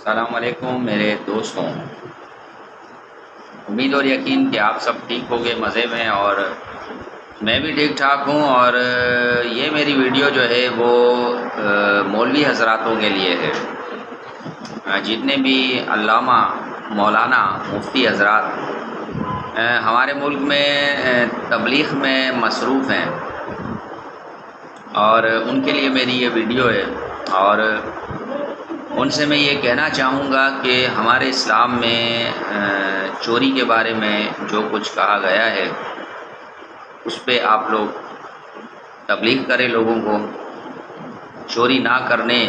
السلام علیکم میرے دوستوں، امید اور یقین کہ آپ سب ٹھیک ہوگے، مزے میں، اور میں بھی ٹھیک ٹھاک ہوں۔ اور یہ میری ویڈیو جو ہے وہ مولوی حضراتوں کے لیے ہے، جتنے بھی علامہ مولانا مفتی حضرات ہمارے ملک میں تبلیغ میں مصروف ہیں، اور ان کے لیے میری یہ ویڈیو ہے۔ اور ان سے میں یہ کہنا چاہوں گا کہ ہمارے اسلام میں چوری کے بارے میں جو کچھ کہا گیا ہے اس پہ آپ لوگ تبلیغ کریں، لوگوں کو چوری نہ کرنے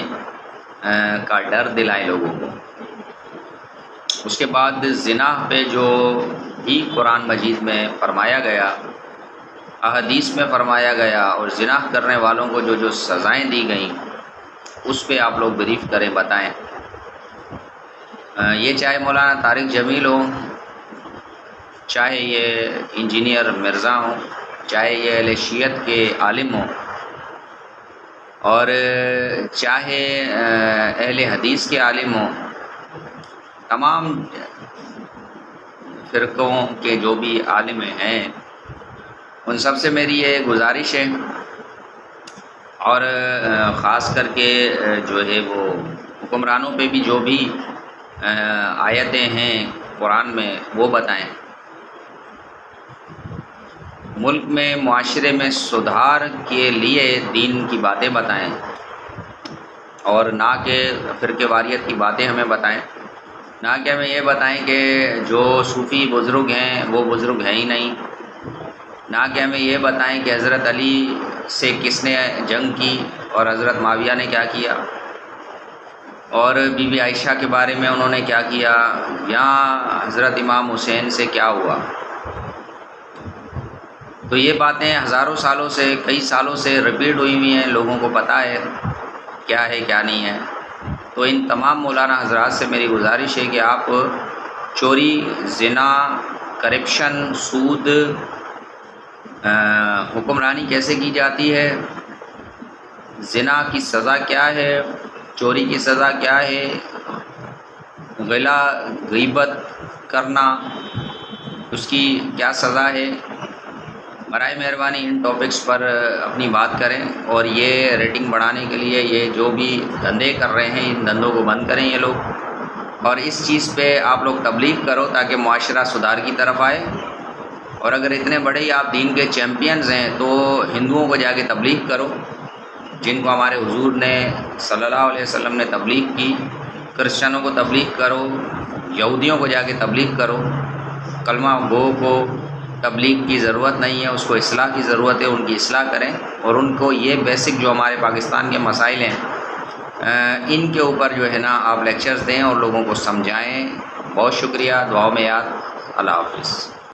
کا ڈر دلائیں لوگوں کو۔ اس کے بعد زنا پہ جو بھی قرآن مجید میں فرمایا گیا، احادیث میں فرمایا گیا، اور زنا کرنے والوں کو جو سزائیں دی گئیں اس پہ آپ لوگ بریف کریں، بتائیں۔ یہ چاہے مولانا طارق جمیل ہو، چاہے یہ انجینئر مرزا ہوں، چاہے یہ اہل شیعت کے عالم ہوں، اور چاہے اہل حدیث کے عالم ہوں، تمام فرقوں کے جو بھی عالم ہیں ان سب سے میری یہ گزارش ہے، اور خاص کر کے جو ہے وہ حکمرانوں پہ بھی جو بھی آیتیں ہیں قرآن میں وہ بتائیں، ملک میں معاشرے میں سدھار کے لیے دین کی باتیں بتائیں، اور نہ کہ فرقے واریت کی باتیں ہمیں بتائیں، نہ کہ ہمیں یہ بتائیں کہ جو صوفی بزرگ ہیں وہ بزرگ ہیں ہی نہیں، نہ کہ ہمیں یہ بتائیں کہ حضرت علی سے کس نے جنگ کی اور حضرت معاویہ نے کیا کیا، اور بی بی عائشہ کے بارے میں انہوں نے کیا کیا، یا حضرت امام حسین سے کیا ہوا۔ تو یہ باتیں ہزاروں سالوں سے، کئی سالوں سے ریپیٹ ہوئی ہوئی ہیں، لوگوں کو پتہ ہے کیا ہے کیا نہیں ہے۔ تو ان تمام مولانا حضرات سے میری گزارش ہے کہ آپ چوری، زنا، کرپشن، سود، حکمرانی کیسے کی جاتی ہے، زنا کی سزا کیا ہے، چوری کی سزا کیا ہے، غیبت کرنا اس کی کیا سزا ہے، برائے مہربانی ان ٹاپکس پر اپنی بات کریں، اور یہ ریٹنگ بڑھانے کے لیے یہ جو بھی دھندے کر رہے ہیں ان دھندوں کو بند کریں یہ لوگ، اور اس چیز پہ آپ لوگ تبلیغ کرو تاکہ معاشرہ سدھار کی طرف آئے۔ اور اگر اتنے بڑے ہی آپ دین کے چیمپئنز ہیں تو ہندوؤں کو جا کے تبلیغ کرو، جن کو ہمارے حضور نے صلی اللہ علیہ وسلم نے تبلیغ کی، کرسچنوں کو تبلیغ کرو، یہودیوں کو جا کے تبلیغ کرو۔ کلمہ گو کو تبلیغ کی ضرورت نہیں ہے، اس کو اصلاح کی ضرورت ہے، ان کی اصلاح کریں، اور ان کو یہ بیسک جو ہمارے پاکستان کے مسائل ہیں ان کے اوپر جو ہے نا آپ لیکچرز دیں اور لوگوں کو سمجھائیں۔ بہت شکریہ، دعاؤں میں یاد۔ اللہ حافظ۔